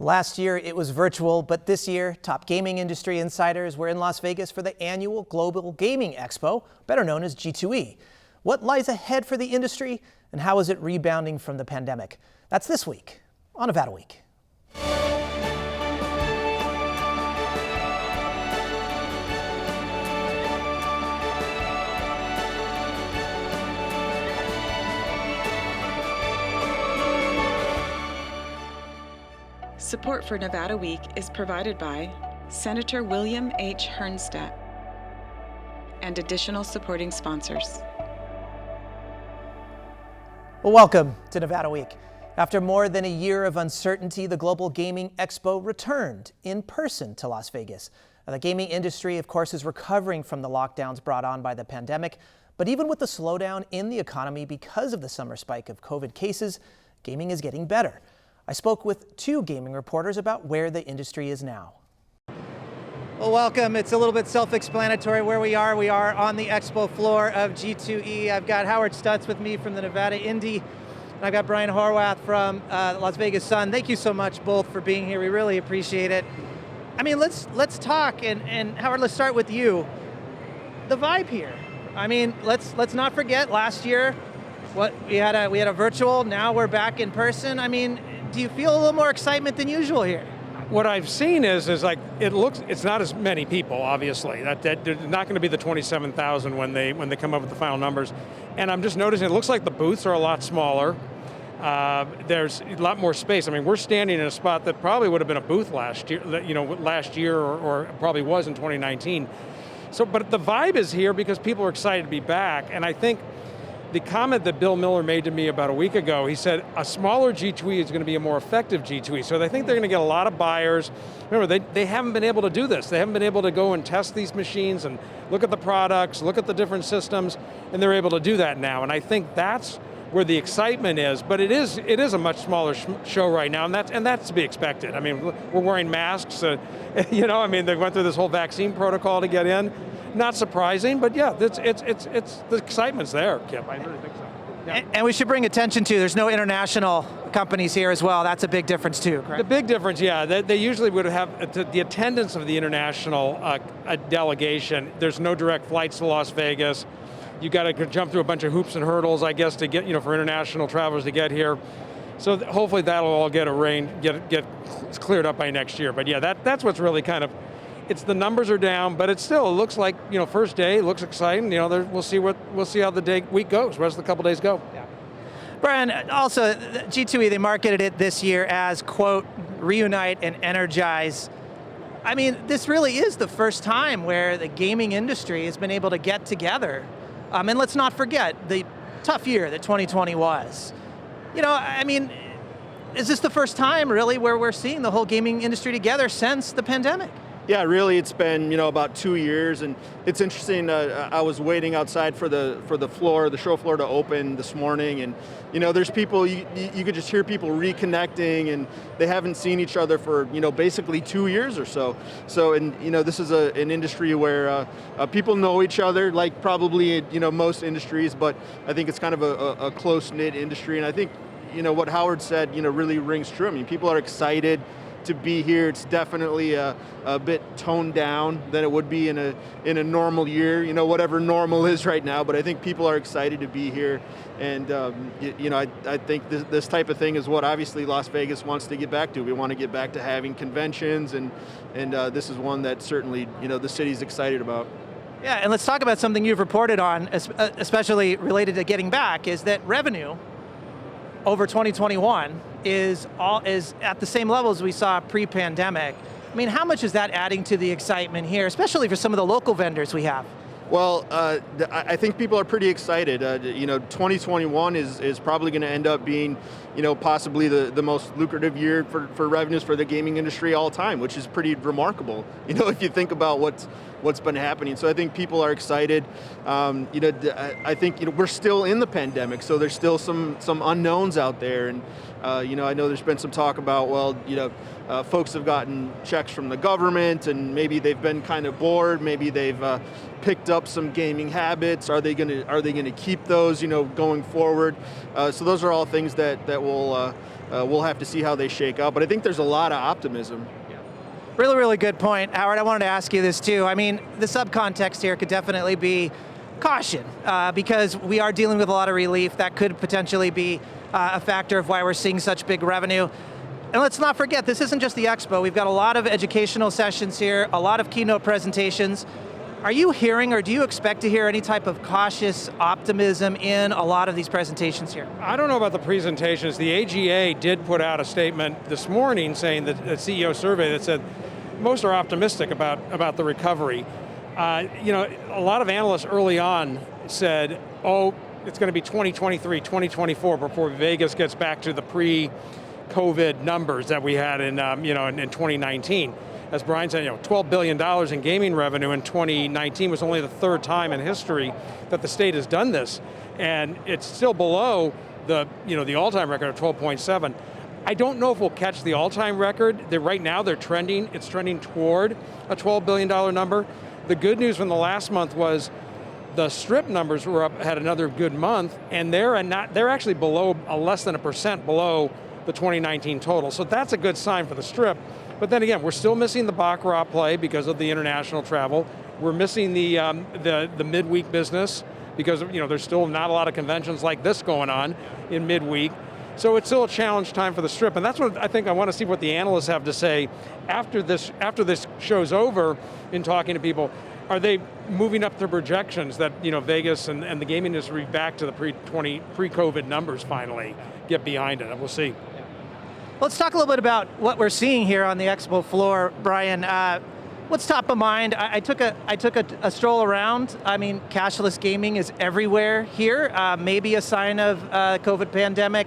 Last year it was virtual, but this year top gaming industry insiders were in Las Vegas for the annual Global Gaming Expo, better known as G2E. What lies ahead for the industry and how is it rebounding from the pandemic? That's this week on Nevada Week. Support for Nevada Week is provided by Senator William H. Hernstedt and additional supporting sponsors. Well, welcome to Nevada Week. After more than a year of uncertainty, the Global Gaming Expo returned in person to Las Vegas. The gaming industry, of course, is recovering from the lockdowns brought on by the pandemic, but even with the slowdown in the economy because of the summer spike of COVID cases, gaming is getting better. I spoke with two gaming reporters about where the industry is now. Well, welcome. It's a little bit self-explanatory where we are. We are on the expo floor of G2E. I've got Howard Stutz with me from the Nevada Indy, and I've got Brian Horwath from Las Vegas Sun. Thank you so much both for being here. We really appreciate it. I mean, let's talk, and Howard, let's start with you. The vibe here. I mean, let's not forget last year, we had a virtual. Now we're back in person. I mean, do you feel a little more excitement than usual here? What I've seen is like it's not as many people, obviously. That there's not going to be the 27,000 when they come up with the final numbers. And I'm just noticing it looks like the booths are a lot smaller. There's a lot more space. I mean, we're standing in a spot that probably would have been a booth last year, or probably was in 2019. So, but the vibe is here because people are excited to be back. And I think the comment that Bill Miller made to me about a week ago, he said a smaller G2E is going to be a more effective G2E. So I think they're going to get a lot of buyers. Remember, they haven't been able to do this. They haven't been able to go and test these machines and look at the products, look at the different systems, and they're able to do that now. And I think that's where the excitement is. But it is a much smaller show right now, and that's to be expected. I mean, we're wearing masks. They went through this whole vaccine protocol to get in. Not surprising, but yeah, it's the excitement's there, Kip. I really think so. Yeah. And we should bring attention to, there's no international companies here as well. That's a big difference too, correct? The big difference, yeah, they usually would have the attendance of the international delegation. There's no direct flights to Las Vegas. You got to jump through a bunch of hoops and hurdles, I guess, to get, for international travelers to get here. So hopefully that'll all get cleared up by next year. But yeah, that's what's really kind of, it's the numbers are down, but it still looks like, first day looks exciting. We'll see how the week goes. Rest of the couple days go. Yeah. Brian, also G2E, they marketed it this year as, quote, reunite and energize. I mean, this really is the first time where the gaming industry has been able to get together. And let's not forget the tough year that 2020 was. I mean, is this the first time really where we're seeing the whole gaming industry together since the pandemic? Yeah, really, it's been about 2 years, and it's interesting. I was waiting outside for the show floor to open this morning, and there's people you could just hear people reconnecting, and they haven't seen each other for basically 2 years or so. So, and this is an industry where people know each other, like probably most industries, but I think it's kind of a close knit industry, and I think what Howard said really rings true. I mean, people are excited to be here. It's definitely a bit toned down than it would be in a normal year, whatever normal is right now, but I think people are excited to be here, and I think this type of thing is what obviously Las Vegas wants to get back to. We want to get back to having conventions, and this is one that certainly the city's excited about. Yeah, and let's talk about something you've reported on, especially related to getting back, is that revenue over 2021 is at the same levels we saw pre-pandemic. I mean, how much is that adding to the excitement here, especially for some of the local vendors we have? Well, I think people are pretty excited. 2021 is probably going to end up being, possibly the most lucrative year for revenues for the gaming industry all time, which is pretty remarkable. If you think about what's been happening. So I think people are excited. I think we're still in the pandemic, so there's still some unknowns out there, and I know there's been some talk about folks have gotten checks from the government, and maybe they've been kind of bored. Maybe they've picked up some gaming habits. Are they going to keep those going forward? So those are all things that will we'll have to see how they shake out. But I think there's a lot of optimism. Really, really good point. Howard, I wanted to ask you this too. I mean, the subcontext here could definitely be caution, because we are dealing with a lot of relief. That could potentially be a factor of why we're seeing such big revenue. And let's not forget, this isn't just the expo. We've got a lot of educational sessions here, a lot of keynote presentations. Are you hearing, or do you expect to hear any type of cautious optimism in a lot of these presentations here? I don't know about the presentations. The AGA did put out a statement this morning saying that a CEO survey that said most are optimistic about the recovery. A lot of analysts early on said, oh, it's going to be 2023, 2024 before Vegas gets back to the pre-COVID numbers that we had in 2019. As Brian said, $12 billion in gaming revenue in 2019 was only the third time in history that the state has done this. And it's still below the all-time record of 12.7. I don't know if we'll catch the all-time record. Right now it's trending toward a $12 billion number. The good news from the last month was the strip numbers were up, had another good month, and they're actually below, less than 1% below the 2019 total. So that's a good sign for the strip. But then again, we're still missing the baccarat play because of the international travel. We're missing the midweek business because there's still not a lot of conventions like this going on in midweek. So it's still a challenge time for the strip, and that's what I think I want to see what the analysts have to say after this show's over in talking to people. Are they moving up their projections that Vegas and the gaming industry back to the pre-COVID numbers finally, get behind it, and we'll see. Let's talk a little bit about what we're seeing here on the expo floor, Brian. What's top of mind? I took a stroll around. I mean, cashless gaming is everywhere here. Maybe a sign of COVID pandemic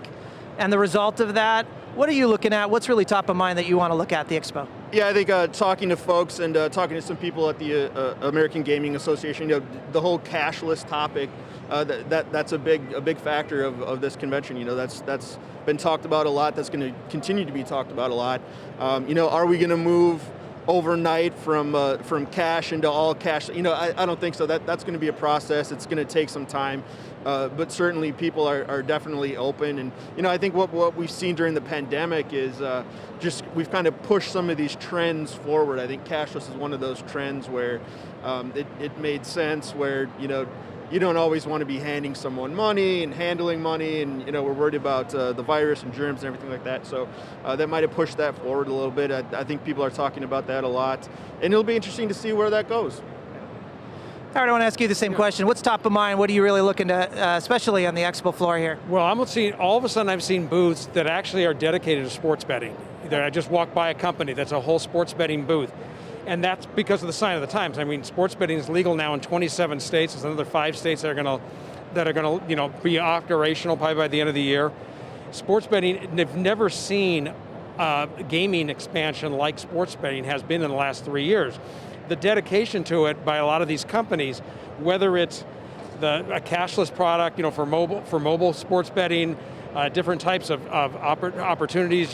and the result of that. What are you looking at? What's really top of mind that you want to look at the expo? Yeah, I think talking to folks and talking to some people at the American Gaming Association, the whole cashless topic, that's a big factor of this convention. That's been talked about a lot. That's going to continue to be talked about a lot. Are we going to move overnight from cash into all cash? I don't think so. That's going to be a process. It's going to take some time. But certainly people are definitely open, and I think what we've seen during the pandemic is just we've kind of pushed some of these trends forward. I think cashless is one of those trends where it made sense, where you don't always want to be handing someone money and handling money, and we're worried about the virus and germs and everything like that. So that might have pushed that forward a little bit. I think people are talking about that a lot, and it'll be interesting to see where that goes. Howard, I want to ask you the same question. What's top of mind? What are you really looking to, especially on the expo floor here? Well, all of a sudden I've seen booths that actually are dedicated to sports betting. I just walked by a company that's a whole sports betting booth. And that's because of the sign of the times. I mean, sports betting is legal now in 27 states. There's another 5 states that are going to be operational probably by the end of the year. Sports betting, they've never seen gaming expansion like sports betting has been in the last 3 years. The dedication to it by a lot of these companies, whether it's a cashless product, for mobile sports betting, different types of opportunities,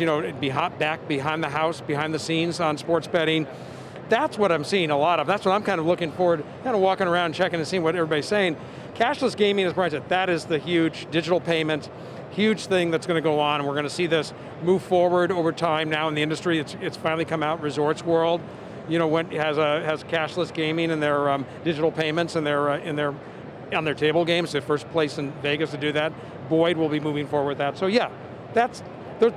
back behind the house, behind the scenes on sports betting. That's what I'm seeing a lot of. That's what I'm kind of looking forward, kind of walking around, checking and seeing what everybody's saying. Cashless gaming, as Brian said, that is the huge digital payment, huge thing that's going to go on, and we're going to see this move forward over time now in the industry. It's finally come out. Resorts World, has cashless gaming and their digital payments and on their table games. The first place in Vegas to do that. Boyd will be moving forward with that. So yeah,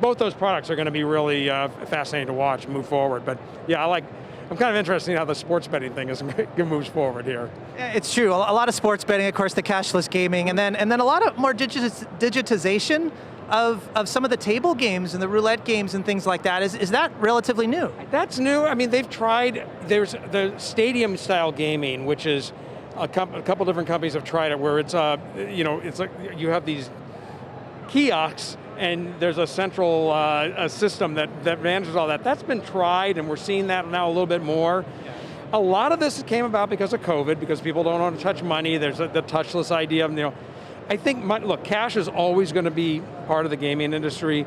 both those products are going to be really fascinating to watch move forward. But yeah, I'm kind of interested in how the sports betting thing moves forward here. It's true. A lot of sports betting, of course, the cashless gaming, and then a lot of more digitization of some of the table games and the roulette games and things like that. Is that relatively new? That's new. I mean, they've tried. There's the stadium style gaming, which is a couple different companies have tried it, where it's it's like you have these kiosks, and there's a central a system that manages all that. That's been tried, and we're seeing that now a little bit more. Yeah. A lot of this came about because of COVID, because people don't want to touch money. There's the touchless idea of, I think, look, cash is always going to be part of the gaming industry.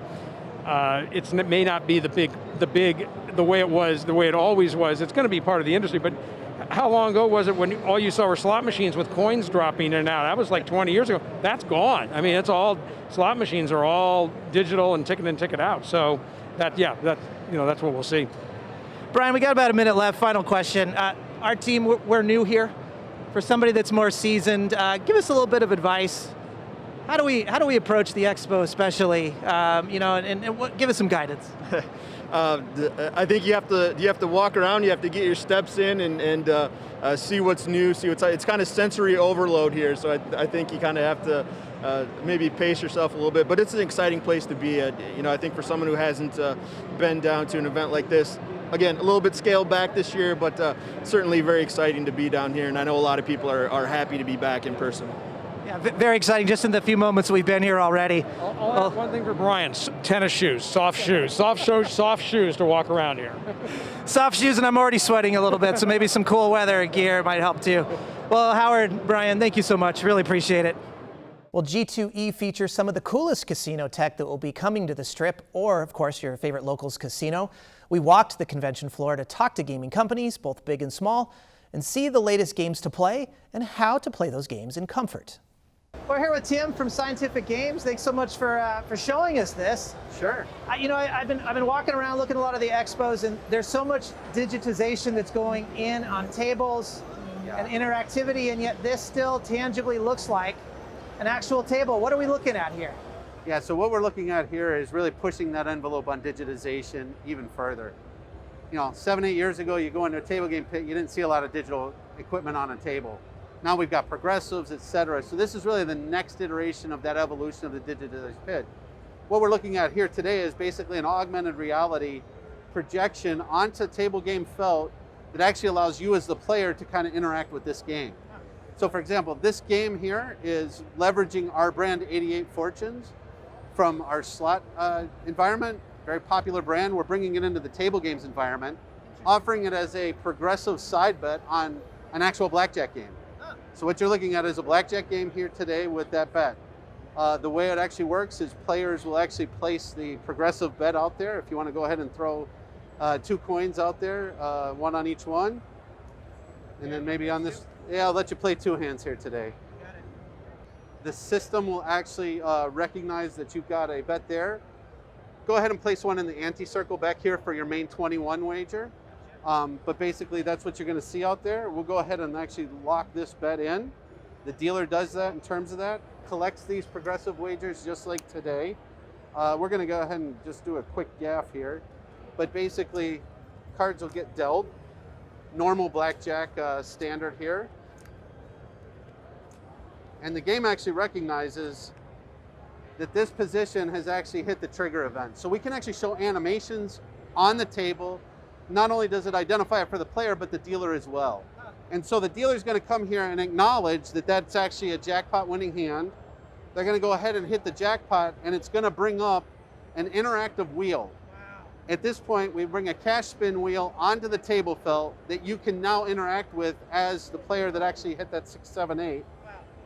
It may not be the way it always was. It's going to be part of the industry, but how long ago was it when all you saw were slot machines with coins dropping in and out? That was like 20 years ago. That's gone. I mean, it's all, slot machines are all digital and ticket in, ticket out. So that's what we'll see. Brian, we got about a minute left. Final question. Our team, we're new here. For somebody that's more seasoned, give us a little bit of advice. How do we approach the expo, especially? Give us some guidance. I think you have to walk around. You have to get your steps in and see what's new. It's kind of sensory overload here. So I think you kind of have to maybe pace yourself a little bit. But it's an exciting place to be at. I think for someone who hasn't been down to an event like this, again, a little bit scaled back this year, but certainly very exciting to be down here. And I know a lot of people are happy to be back in person. Yeah, very exciting just in the few moments we've been here already. I'll add one thing for Brian, tennis shoes, soft shoes to walk around here. Soft shoes, and I'm already sweating a little bit, so maybe some cool weather gear might help too. Well, Howard, Brian, thank you so much. Really appreciate it. Well, G2E features some of the coolest casino tech that will be coming to the Strip, or of course your favorite locals casino. We walked the convention floor to talk to gaming companies, both big and small, and see the latest games to play and how to play those games in comfort. We're here with Tim from Scientific Games. Thanks so much for showing us this. Sure. I've been walking around looking at a lot of the expos, and there's so much digitization that's going in on tables and interactivity, and yet this still tangibly looks like an actual table. What are we looking at here? Yeah, so what we're looking at here is really pushing that envelope on digitization even further. 7, 8 years ago, you go into a table game pit, you didn't see a lot of digital equipment on a table. Now we've got progressives, et cetera. So this is really the next iteration of that evolution of the digitized pit. What we're looking at here today is basically an augmented reality projection onto table game felt that actually allows you as the player to kind of interact with this game. So for example, this game here is leveraging our brand 88 Fortunes from our slot environment, very popular brand. We're bringing it into the table games environment, offering it as a progressive side bet on an actual blackjack game. So what you're looking at is a blackjack game here today with that bet. The way it actually works is players will actually place the progressive bet out there. If you want to go ahead and throw 2 coins out there, 1 on each one. And then maybe on this, I'll let you play 2 hands here today. The system will actually recognize that you've got a bet there. Go ahead and place one in the ante-circle back here for your main 21 wager. But basically that's what you're going to see out there. We'll go ahead and actually lock this bet in. The dealer does that in terms of that, collects these progressive wagers just like today. We're going to go ahead and just do a quick gaff here. But basically cards will get dealt. Normal blackjack standard here. And the game actually recognizes that this position has actually hit the trigger event. So we can actually show animations on the table. Not only does it identify it for the player, but the dealer as well. And so the dealer is going to come here and acknowledge that that's actually a jackpot winning hand. They're going to go ahead and hit the jackpot, and it's going to bring up an interactive wheel. At this point, we bring a cash spin wheel onto the table felt that you can now interact with as the player that actually hit that 6, 7, 8.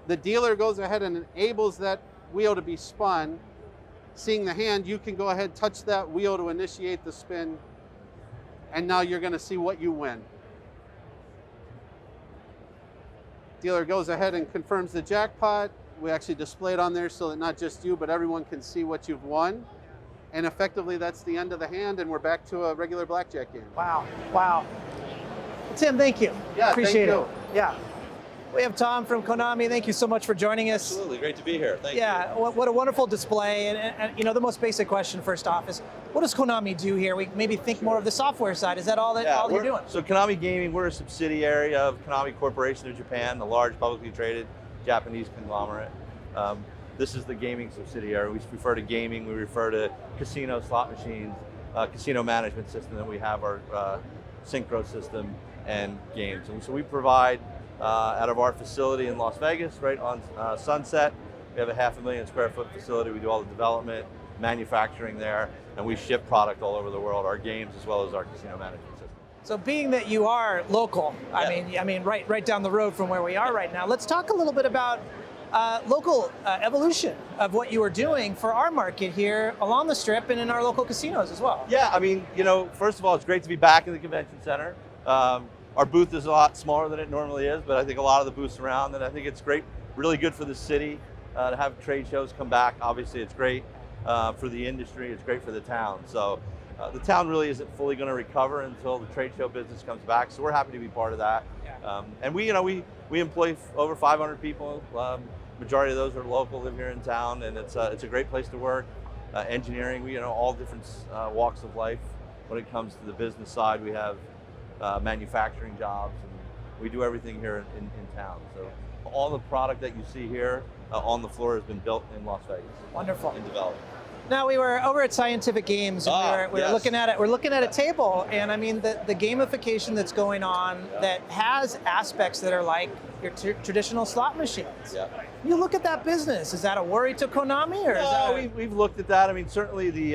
The dealer goes ahead and enables that wheel to be spun. Seeing the hand, you can go ahead, touch that wheel to initiate the spin, and now you're going to see what you win. Dealer goes ahead and confirms the jackpot. We actually display it on there so that not just you, but everyone can see what you've won. And effectively, that's the end of the hand, and we're back to a regular blackjack game. Wow. Well, Tim, thank you. Yeah, appreciate thank you. it. Yeah. We have Tom from Konami. Thank you so much for joining us. Absolutely, great to be here. Thank you. Yeah, what a wonderful display. And the most basic question first off is, what does Konami do here? We maybe think more of the software side. Is that all you're doing? So Konami Gaming, we're a subsidiary of Konami Corporation of Japan, the large publicly traded Japanese conglomerate. This is the gaming subsidiary. We refer to gaming, we refer to casino slot machines, casino management system, and we have our synchro system and games. And so we provide out of our facility in Las Vegas, right on Sunset. We have a 500,000 square foot facility. We do all the development, manufacturing there, and we ship product all over the world, our games as well as our casino management system. So being that you are local, I mean, right down the road from where we are right now, let's talk a little bit about local evolution of what you are doing for our market here along the Strip and in our local casinos as well. Yeah, I mean, first of all, it's great to be back in the convention center. Our booth is a lot smaller than it normally is, but I think a lot of the booths around, and I think it's great, really good for the city to have trade shows come back. Obviously, it's great for the industry, it's great for the town. So the town really isn't fully going to recover until the trade show business comes back. So we're happy to be part of that. And we employ over 500 people. Majority of those are local, live here in town, and it's a great place to work. Engineering, we all different walks of life. When it comes to the business side, we have manufacturing jobs, and we do everything here in town. So all the product that you see here on the floor has been built in Las Vegas. Wonderful. And developed. Now we were over at Scientific Games, and we were yes. looking at it. We're looking at a table, and I mean the gamification that's going on that has aspects that are like your traditional slot machines. Yeah. You look at that business. Is that a worry to Konami, or is that we've looked at that. I mean, certainly the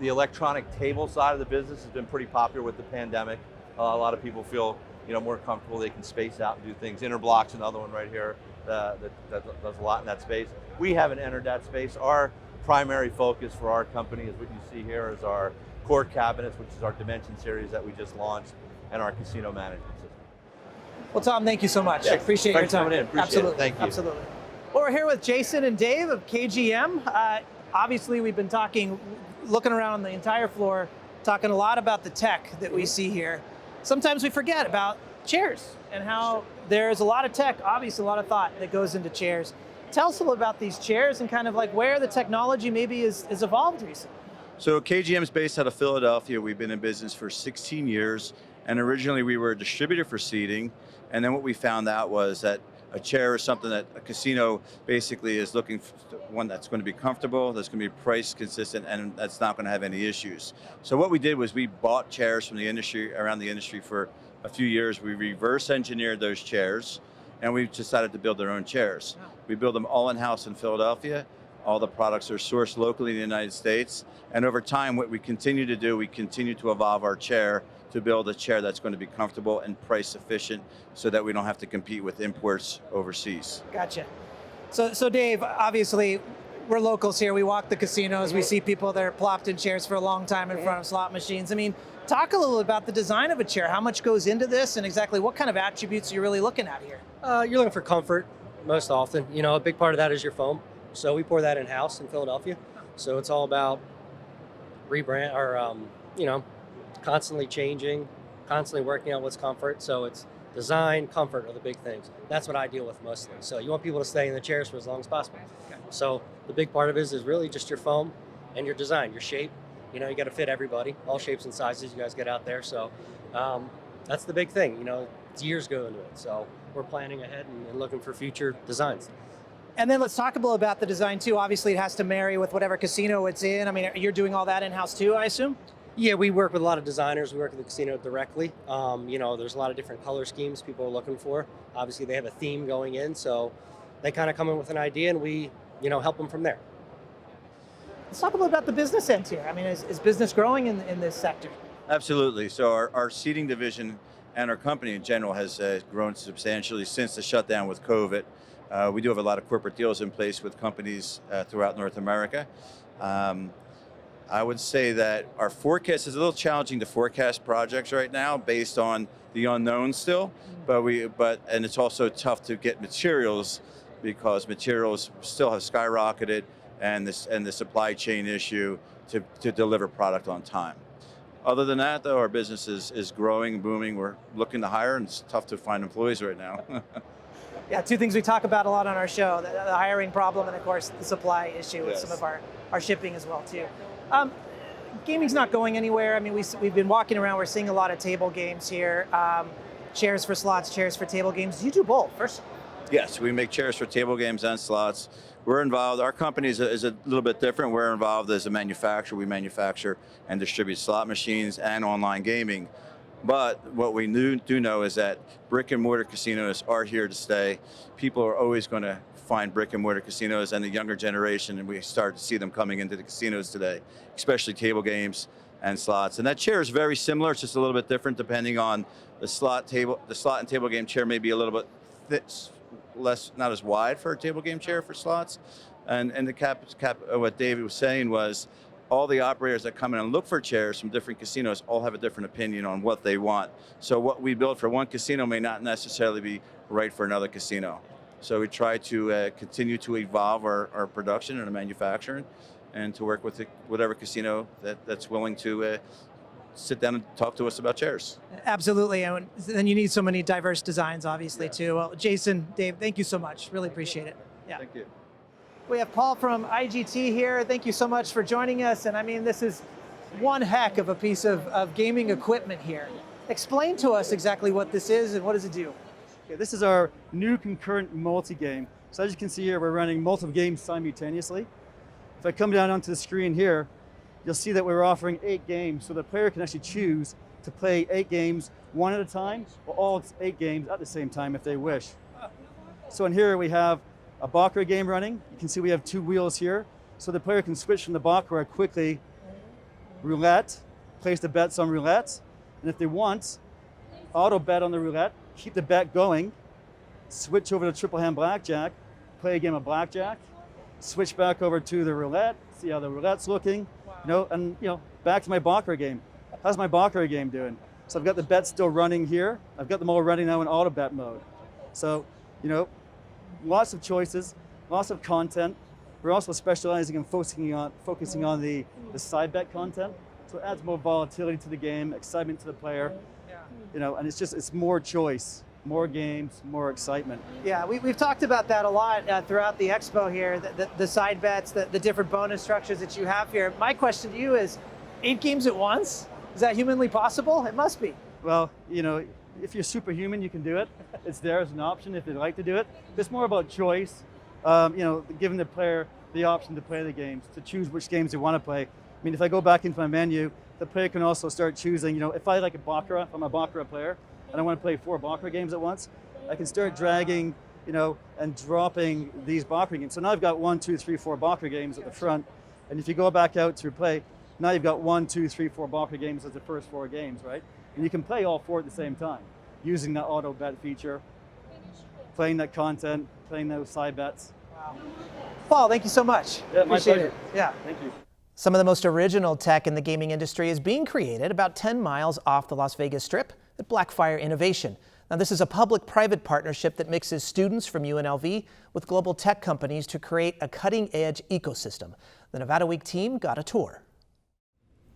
electronic table side of the business has been pretty popular with the pandemic. A lot of people feel more comfortable. They can space out and do things. Interblock's another one right here that does a lot in that space. We haven't entered that space. Our primary focus for our company is what you see here is our core cabinets, which is our Dimension series that we just launched, and our casino management system. Well, Tom, thank you so much. Yeah, I appreciate your thanks for time. coming in. Appreciate Absolutely. it. Thank you. Absolutely. Well, we're here with Jason and Dave of KGM. Obviously, we've been looking around the entire floor, talking a lot about the tech that we see here. Sometimes we forget about chairs and how there's a lot of tech, obviously a lot of thought that goes into chairs. Tell us a little about these chairs and kind of like where the technology maybe is evolved recently. So KGM is based out of Philadelphia. We've been in business for 16 years, and originally we were a distributor for seating, and then what we found out was that a chair is something that a casino basically is looking for, one that's going to be comfortable, that's going to be price consistent, and that's not going to have any issues. So what we did was we bought chairs from the industry, around the industry for a few years. We reverse engineered those chairs, and we decided to build their own chairs. Wow. We build them all in-house in Philadelphia. All the products are sourced locally in the United States. And over time, what we continue to do, we continue to evolve our chair to build a chair that's going to be comfortable and price efficient so that we don't have to compete with imports overseas. Gotcha. So Dave, obviously, we're locals here. We walk the casinos. We see people that are plopped in chairs for a long time in front of slot machines. I mean, talk a little about the design of a chair. How much goes into this, and exactly what kind of attributes are you really looking at here? You're looking for comfort most often. A big part of that is your foam. So we pour that in-house in Philadelphia. So it's all about rebrand or, constantly changing, constantly working on what's comfort. So it's design, comfort are the big things. That's what I deal with mostly. So you want people to stay in the chairs for as long as possible. Okay. So the big part of it is really just your foam and your design, your shape. You got to fit everybody, all shapes and sizes. You guys get out there. So that's the big thing. Years go into it. So we're planning ahead and looking for future designs. And then let's talk a little about the design too. Obviously, it has to marry with whatever casino it's in. I mean, you're doing all that in-house too, I assume? Yeah, we work with a lot of designers. We work with the casino directly. There's a lot of different color schemes people are looking for. Obviously, they have a theme going in, so they kind of come in with an idea, and we, help them from there. Let's talk a little about the business end here. I mean, is business growing in this sector? Absolutely. So our seating division and our company in general has grown substantially since the shutdown with COVID. We do have a lot of corporate deals in place with companies throughout North America. I would say that our forecast is a little challenging to forecast projects right now based on the unknown still, and it's also tough to get materials because materials still have skyrocketed and the supply chain issue to deliver product on time. Other than that, though, our business is growing, booming. We're looking to hire, and it's tough to find employees right now. Yeah, two things we talk about a lot on our show, the hiring problem and, of course, the supply issue with Yes. some of our shipping as well, too. Gaming's not going anywhere. I mean, we've been walking around. We're seeing a lot of table games here, chairs for slots, chairs for table games. You do both, first. Yes, we make chairs for table games and slots. We're involved. Our company is a little bit different. We're involved as a manufacturer. We manufacture and distribute slot machines and online gaming. But what we do know is that brick and mortar casinos are here to stay. People are always going to find brick and mortar casinos, and the younger generation, and we start to see them coming into the casinos today, especially table games and slots. And that chair is very similar. It's just a little bit different depending on the slot and table game chair may be a little bit not as wide for a table game chair for slots. And what David was saying was, all the operators that come in and look for chairs from different casinos all have a different opinion on what they want. So what we build for one casino may not necessarily be right for another casino. So we try to continue to evolve our production and our manufacturing, and to work with whatever casino that's willing to sit down and talk to us about chairs. Absolutely, and then you need so many diverse designs, obviously, too. Well, Jason, Dave, thank you so much. Really appreciate it. Yeah. Thank you. We have Paul from IGT here. Thank you so much for joining us. And I mean, this is one heck of a piece of gaming equipment here. Explain to us exactly what this is and what does it do? Okay, this is our new Concurrent Multi-Game. So as you can see here, we're running multiple games simultaneously. If I come down onto the screen here, you'll see that we're offering 8 games. So the player can actually choose to play 8 games one at a time, or all 8 games at the same time if they wish. So in here we have a baccarat game running. You can see we have 2 wheels here. So the player can switch from the baccarat quickly, roulette, place the bets on roulette, and if they want, auto bet on the roulette, keep the bet going, switch over to triple hand blackjack, play a game of blackjack, switch back over to the roulette, see how the roulette's looking, and back to my baccarat game. How's my baccarat game doing? So I've got the bets still running here. I've got them all running now in auto bet mode. So, lots of choices, lots of content. We're also specializing in focusing on the side bet content. So it adds more volatility to the game, excitement to the player, and it's more choice, more games, more excitement. Yeah, we've talked about that a lot throughout the expo here, the side bets, the different bonus structures that you have here. My question to you is, 8 games at once? Is that humanly possible? It must be. Well, if you're superhuman, you can do it. It's there as an option if they'd like to do it. It's more about choice, giving the player the option to play the games, to choose which games they want to play. I mean, if I go back into my menu, the player can also start choosing, if I like a baccarat, if I'm a baccarat player, and I want to play 4 baccarat games at once, I can start dragging, and dropping these baccarat games. So now I've got 1, 2, 3, 4 baccarat games at the front, and if you go back out to play, now you've got 1, 2, 3, 4 baccarat games as the first 4 games, right? And you can play all 4 at the same time, using that auto bet feature, playing that content, playing those side bets. Wow. Paul, thank you so much. Yeah, Appreciate my pleasure. it. Yeah. Thank you. Some of the most original tech in the gaming industry is being created about 10 miles off the Las Vegas Strip at Blackfire Innovation. Now, this is a public-private partnership that mixes students from UNLV with global tech companies to create a cutting-edge ecosystem. The Nevada Week team got a tour.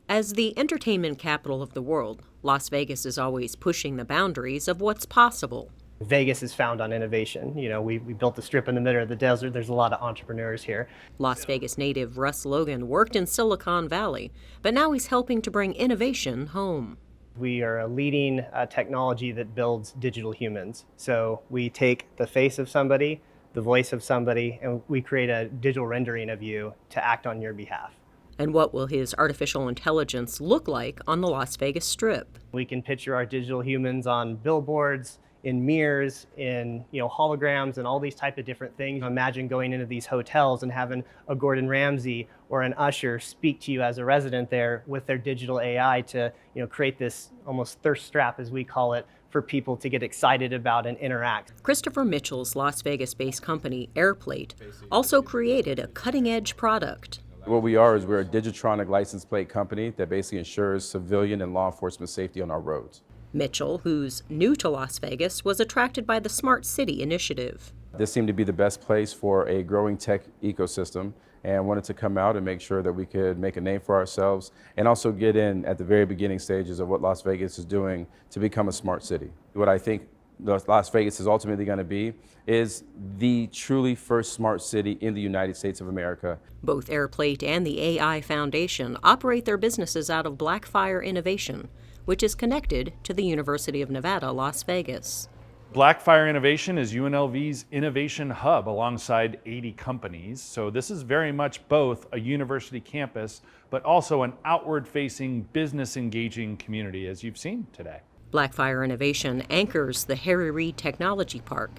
As the entertainment capital of the world, Las Vegas is always pushing the boundaries of what's possible. Vegas is found on innovation. We built the Strip in the middle of the desert. There's a lot of entrepreneurs here. Las Vegas native Russ Logan worked in Silicon Valley, but now he's helping to bring innovation home. We are a leading technology that builds digital humans. So we take the face of somebody, the voice of somebody, and we create a digital rendering of you to act on your behalf. And what will his artificial intelligence look like on the Las Vegas Strip? We can picture our digital humans on billboards, in mirrors, in holograms, and all these type of different things. Imagine going into these hotels and having a Gordon Ramsay or an usher speak to you as a resident there with their digital AI to create this almost thirst trap, as we call it, for people to get excited about and interact. Christopher Mitchell's Las Vegas-based company Airplate also created a cutting-edge product. What we are is we're a Digitronic license plate company that basically ensures civilian and law enforcement safety on our roads. Mitchell, who's new to Las Vegas, was attracted by the Smart City initiative. This seemed to be the best place for a growing tech ecosystem, and wanted to come out and make sure that we could make a name for ourselves and also get in at the very beginning stages of what Las Vegas is doing to become a smart city. What I think Las Vegas is ultimately going to be is the truly first smart city in the United States of America. Both Airplate and the AI Foundation operate their businesses out of Blackfire Innovation, which is connected to the University of Nevada, Las Vegas. Blackfire Innovation is UNLV's innovation hub alongside 80 companies. So this is very much both a university campus, but also an outward-facing, business-engaging community, as you've seen today. Blackfire Innovation anchors the Harry Reid Technology Park.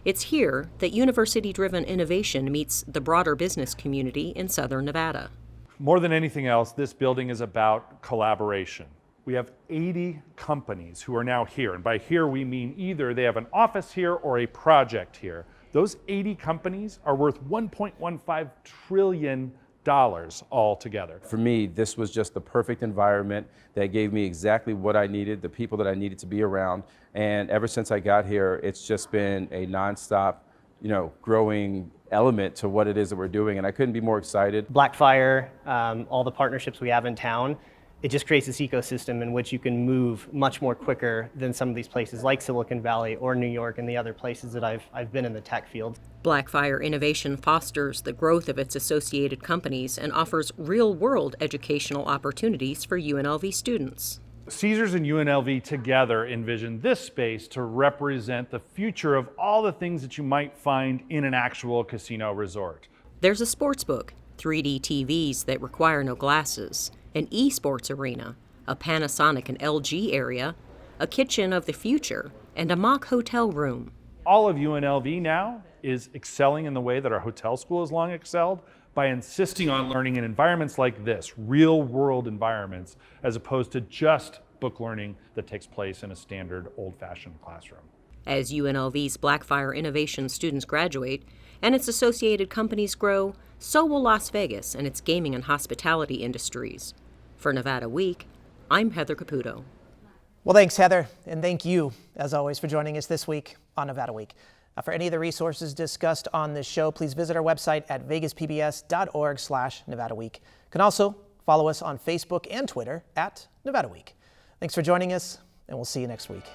It's here that university-driven innovation meets the broader business community in Southern Nevada. More than anything else, this building is about collaboration. We have 80 companies who are now here, and by here we mean either they have an office here or a project here. Those 80 companies are worth $1.15 trillion altogether. For me, this was just the perfect environment that gave me exactly what I needed, the people that I needed to be around. And ever since I got here, it's just been a nonstop, growing element to what it is that we're doing. And I couldn't be more excited. Blackfire, all the partnerships we have in town, it just creates this ecosystem in which you can move much more quicker than some of these places like Silicon Valley or New York and the other places that I've been in the tech field. Blackfire Innovation fosters the growth of its associated companies and offers real-world educational opportunities for UNLV students. Caesars and UNLV together envision this space to represent the future of all the things that you might find in an actual casino resort. There's a sportsbook, 3D TVs that require no glasses, an esports arena, a Panasonic and LG area, a kitchen of the future, and a mock hotel room. All of UNLV now is excelling in the way that our hotel school has long excelled by insisting on learning in environments like this, real-world environments, as opposed to just book learning that takes place in a standard old-fashioned classroom. As UNLV's Blackfire Innovation students graduate and its associated companies grow, so will Las Vegas and its gaming and hospitality industries. For Nevada Week, I'm Heather Caputo. Well, thanks, Heather, and thank you, as always, for joining us this week on Nevada Week. For any of the resources discussed on this show, please visit our website at vegaspbs.org/Nevada Week. You can also follow us on Facebook and Twitter at Nevada Week. Thanks for joining us, and we'll see you next week.